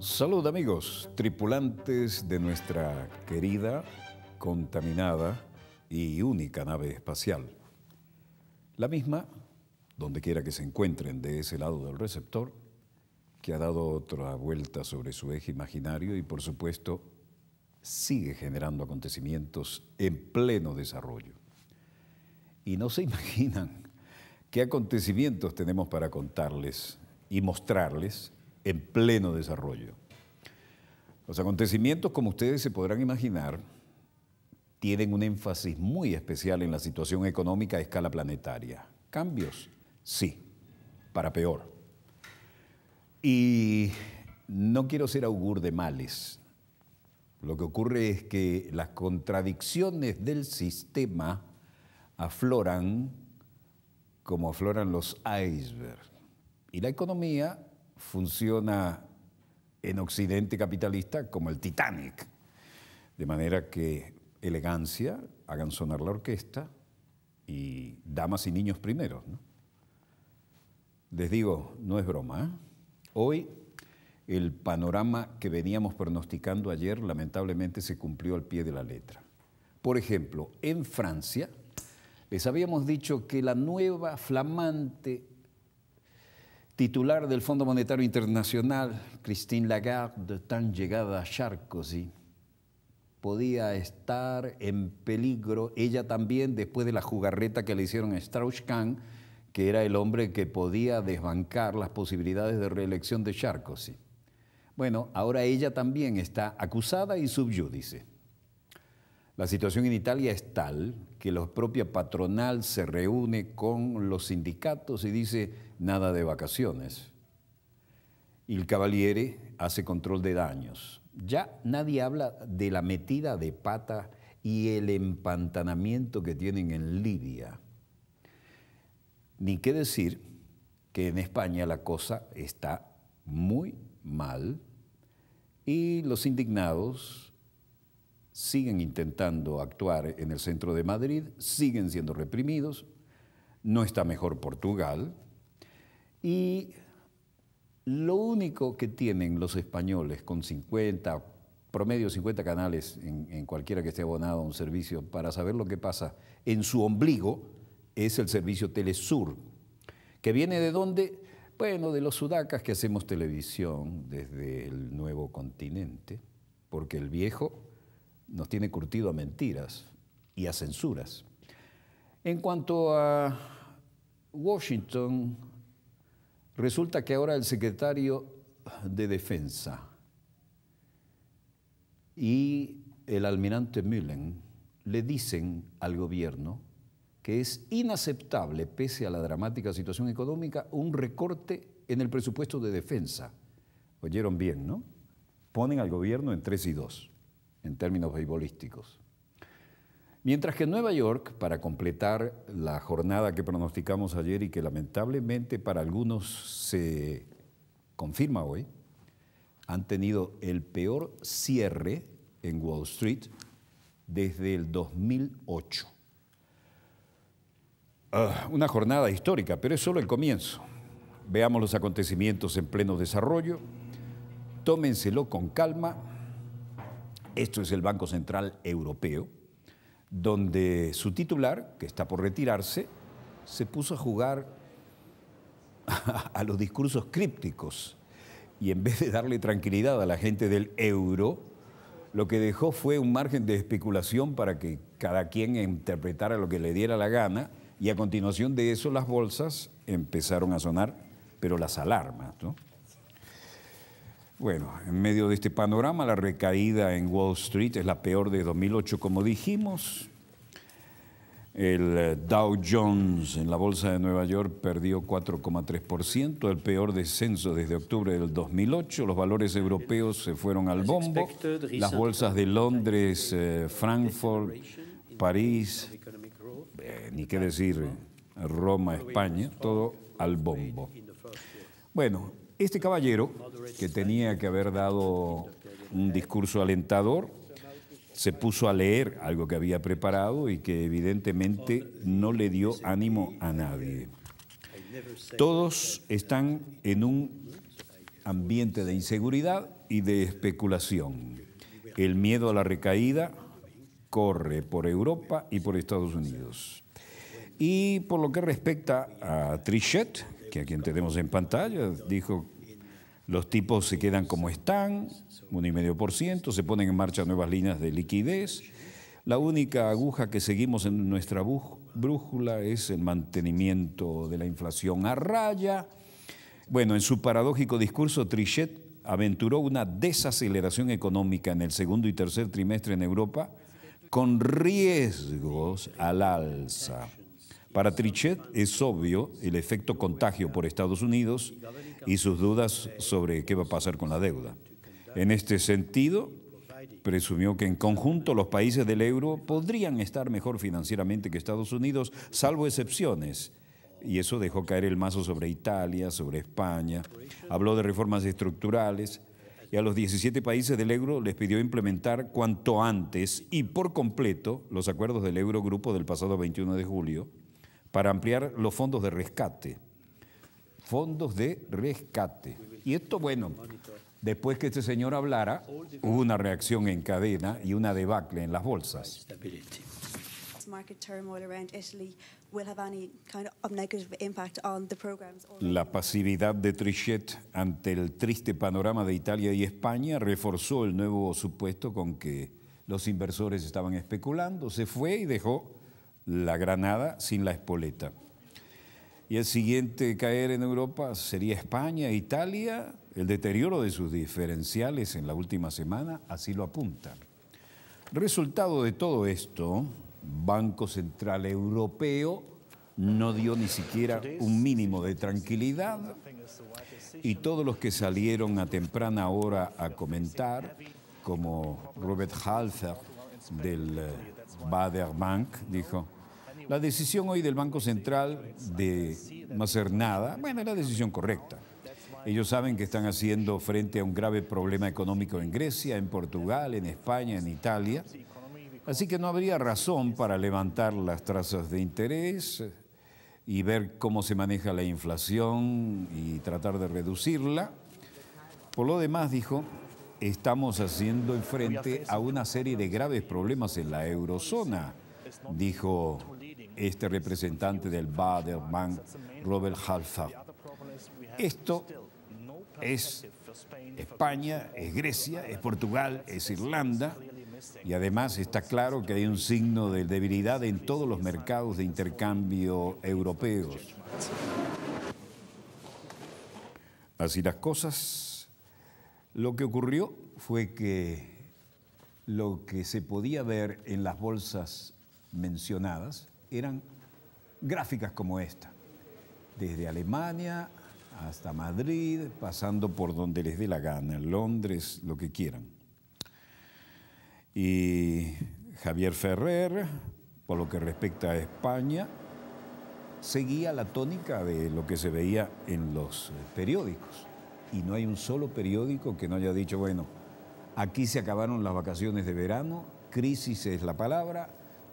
Salud amigos, tripulantes de nuestra querida, contaminada y única nave espacial. La misma, donde quiera que se encuentren de ese lado del receptor, que ha dado otra vuelta sobre su eje imaginario y por supuesto sigue generando acontecimientos en pleno desarrollo. Y no se imaginan qué acontecimientos tenemos para contarles y mostrarles en pleno desarrollo. Los acontecimientos, como ustedes se podrán imaginar, tienen un énfasis muy especial en la situación económica a escala planetaria. ¿Cambios? Sí, para peor. Y no quiero ser augur de males. Lo que ocurre es que las contradicciones del sistema afloran como afloran los icebergs. Y la economía funciona en Occidente capitalista como el Titanic. De manera que elegancia, hagan sonar la orquesta y damas y niños primero, ¿no? Les digo, no es broma, ¿eh? Hoy el panorama que veníamos pronosticando ayer lamentablemente se cumplió al pie de la letra. Por ejemplo, en Francia les habíamos dicho que la nueva flamante titular del Fondo Monetario Internacional, Christine Lagarde, tan llegada a Sarkozy, podía estar en peligro, ella también, después de la jugarreta que le hicieron a Strauss-Kahn, que era el hombre que podía desbancar las posibilidades de reelección de Sarkozy. Bueno, ahora ella también está acusada y sub iudice. La situación en Italia es tal que la propia patronal se reúne con los sindicatos y dice nada de vacaciones. Il Cavaliere hace control de daños. Ya nadie habla de la metida de pata y el empantanamiento que tienen en Libia. Ni qué decir que en España la cosa está muy mal y los indignados siguen intentando actuar en el centro de Madrid, siguen siendo reprimidos, no está mejor Portugal y lo único que tienen los españoles con 50, promedio 50 canales en cualquiera que esté abonado a un servicio para saber lo que pasa en su ombligo es el servicio Telesur, que viene ¿de dónde? Bueno, de los sudacas que hacemos televisión desde el nuevo continente, porque el viejo nos tiene curtido a mentiras y a censuras. En cuanto a Washington, resulta que ahora el secretario de Defensa y el almirante Mullen le dicen al gobierno que es inaceptable, pese a la dramática situación económica, un recorte en el presupuesto de defensa. Oyeron bien, ¿no? Ponen al gobierno en 3-2. En términos beisbolísticos. Mientras que en Nueva York, para completar la jornada que pronosticamos ayer y que lamentablemente para algunos se confirma hoy, han tenido el peor cierre en Wall Street desde el 2008. Una jornada histórica, pero es solo el comienzo. Veamos los acontecimientos en pleno desarrollo, tómenselo con calma. Esto es el Banco Central Europeo, donde su titular, que está por retirarse, se puso a jugar a los discursos crípticos y en vez de darle tranquilidad a la gente del euro, lo que dejó fue un margen de especulación para que cada quien interpretara lo que le diera la gana y a continuación de eso las bolsas empezaron a sonar, pero las alarmas, ¿no? Bueno, en medio de este panorama, la recaída en Wall Street es la peor de 2008, como dijimos. El Dow Jones en la bolsa de Nueva York perdió 4,3%, el peor descenso desde octubre del 2008. Los valores europeos se fueron al bombo. Las bolsas de Londres, Frankfurt, París, ni qué decir, Roma, España, todo al bombo. Bueno, este caballero, que tenía que haber dado un discurso alentador, se puso a leer algo que había preparado y que evidentemente no le dio ánimo a nadie. Todos están en un ambiente de inseguridad y de especulación. El miedo a la recaída corre por Europa y por Estados Unidos. Y por lo que respecta a Trichet, que a quien tenemos en pantalla, dijo: los tipos se quedan como están, 1,5%, se ponen en marcha nuevas líneas de liquidez. La única aguja que seguimos en nuestra brújula es el mantenimiento de la inflación a raya. Bueno, en su paradójico discurso, Trichet aventuró una desaceleración económica en el segundo y tercer trimestre en Europa, con riesgos al alza. Para Trichet es obvio el efecto contagio por Estados Unidos y sus dudas sobre qué va a pasar con la deuda. En este sentido, presumió que en conjunto los países del euro podrían estar mejor financieramente que Estados Unidos, salvo excepciones. Y eso dejó caer el mazo sobre Italia, sobre España. Habló de reformas estructurales y a los 17 países del euro les pidió implementar cuanto antes y por completo los acuerdos del Eurogrupo del pasado 21 de julio para ampliar los fondos de rescate. Fondos de rescate. Y esto, bueno, después que este señor hablara, hubo una reacción en cadena y una debacle en las bolsas. La pasividad de Trichet ante el triste panorama de Italia y España reforzó el nuevo supuesto con que los inversores estaban especulando. Se fue y dejó la granada sin la espoleta. Y el siguiente caer en Europa sería España e Italia. El deterioro de sus diferenciales en la última semana así lo apunta. Resultado de todo esto, Banco Central Europeo no dio ni siquiera un mínimo de tranquilidad y todos los que salieron a temprana hora a comentar, como Robert Halfer del Baader Bank, dijo: la decisión hoy del Banco Central de no hacer nada, bueno, es la decisión correcta. Ellos saben que están haciendo frente a un grave problema económico en Grecia, en Portugal, en España, en Italia. Así que no habría razón para levantar las tasas de interés y ver cómo se maneja la inflación y tratar de reducirla. Por lo demás, dijo, estamos haciendo frente a una serie de graves problemas en la eurozona, dijo este representante del Baader Bank, Robert Halfer. Esto es España, es Grecia, es Portugal, es Irlanda, y además está claro que hay un signo de debilidad en todos los mercados de intercambio europeos. Así las cosas, lo que ocurrió fue que lo que se podía ver en las bolsas mencionadas eran gráficas como esta, desde Alemania hasta Madrid, pasando por donde les dé la gana, Londres, lo que quieran. Y Javier Ferrer, por lo que respecta a España, seguía la tónica de lo que se veía en los periódicos. Y no hay un solo periódico que no haya dicho, bueno, aquí se acabaron las vacaciones de verano, crisis es la palabra,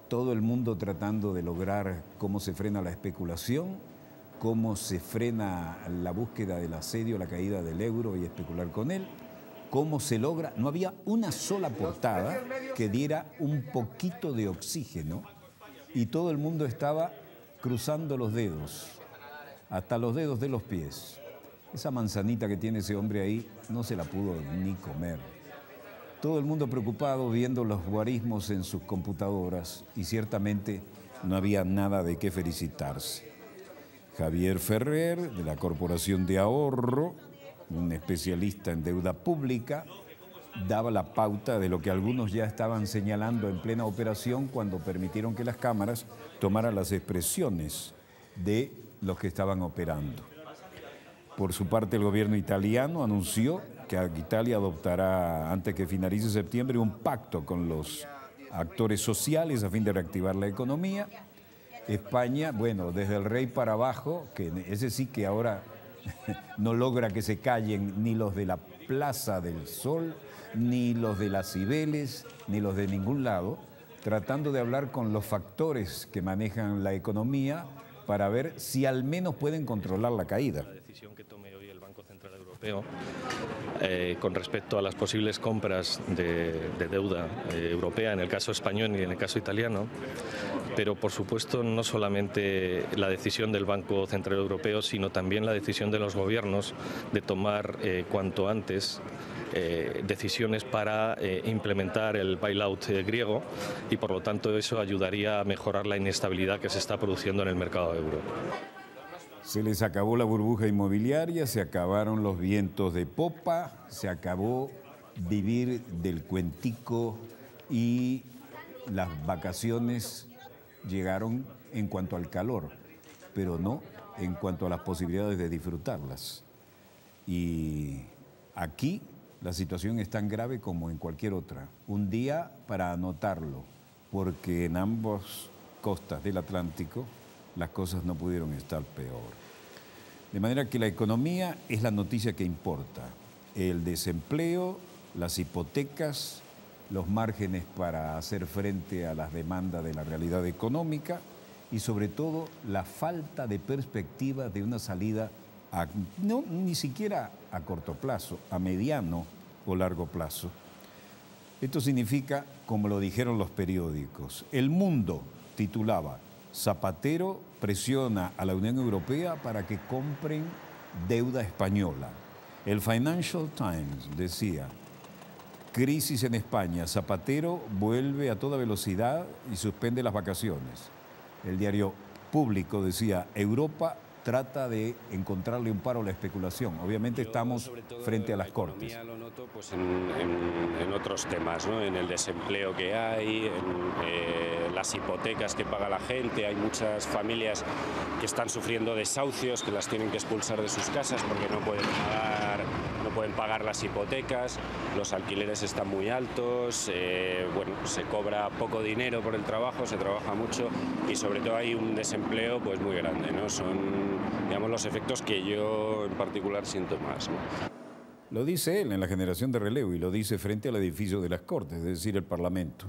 todo el mundo tratando de lograr cómo se frena la especulación, cómo se frena la búsqueda del asedio, la caída del euro y especular con él, cómo se logra. No había una sola portada que diera un poquito de oxígeno y todo el mundo estaba cruzando los dedos, hasta los dedos de los pies. Esa manzanita que tiene ese hombre ahí no se la pudo ni comer. Todo el mundo preocupado viendo los guarismos en sus computadoras y ciertamente no había nada de qué felicitarse. Javier Ferrer, de la Corporación de Ahorro, un especialista en deuda pública, daba la pauta de lo que algunos ya estaban señalando en plena operación cuando permitieron que las cámaras tomaran las expresiones de los que estaban operando. Por su parte, el gobierno italiano anunció que Italia adoptará, antes que finalice septiembre, un pacto con los actores sociales a fin de reactivar la economía. España, bueno, desde el rey para abajo, que ese sí que ahora no logra que se callen ni los de la Plaza del Sol, ni los de las Cibeles, ni los de ningún lado, tratando de hablar con los factores que manejan la economía para ver si al menos pueden controlar la caída. La decisión que tome hoy el Banco Central Europeo con respecto a las posibles compras de deuda europea, en el caso español y en el caso italiano, pero por supuesto no solamente la decisión del Banco Central Europeo, sino también la decisión de los gobiernos de tomar cuanto antes decisiones para implementar el bailout griego, y por lo tanto eso ayudaría a mejorar la inestabilidad que se está produciendo en el mercado euro. Se les acabó la burbuja inmobiliaria, se acabaron los vientos de popa, se acabó vivir del cuentico y las vacaciones llegaron en cuanto al calor, pero no en cuanto a las posibilidades de disfrutarlas. Y aquí la situación es tan grave como en cualquier otra. Un día para anotarlo, porque en ambas costas del Atlántico las cosas no pudieron estar peor. De manera que la economía es la noticia que importa. El desempleo, las hipotecas, los márgenes para hacer frente a las demandas de la realidad económica y sobre todo la falta de perspectiva de una salida ni siquiera a corto plazo, a mediano o largo plazo. Esto significa, como lo dijeron los periódicos, El Mundo titulaba: Zapatero presiona a la Unión Europea para que compren deuda española. El Financial Times decía: crisis en España, Zapatero vuelve a toda velocidad y suspende las vacaciones. El diario Público decía: Europa trata de encontrarle un paro a la especulación. Obviamente estamos frente a las Cortes. Lo noto pues, en otros temas, ¿no? En el desempleo que hay, en las hipotecas que paga la gente. Hay muchas familias que están sufriendo desahucios, que las tienen que expulsar de sus casas porque no pueden pagar las hipotecas, los alquileres están muy altos, bueno, se cobra poco dinero por el trabajo, se trabaja mucho y sobre todo hay un desempleo pues muy grande, ¿no? Son, digamos, los efectos que yo en particular siento más, ¿no? Lo dice él en la generación de relevo y lo dice frente al edificio de las Cortes, es decir, el Parlamento.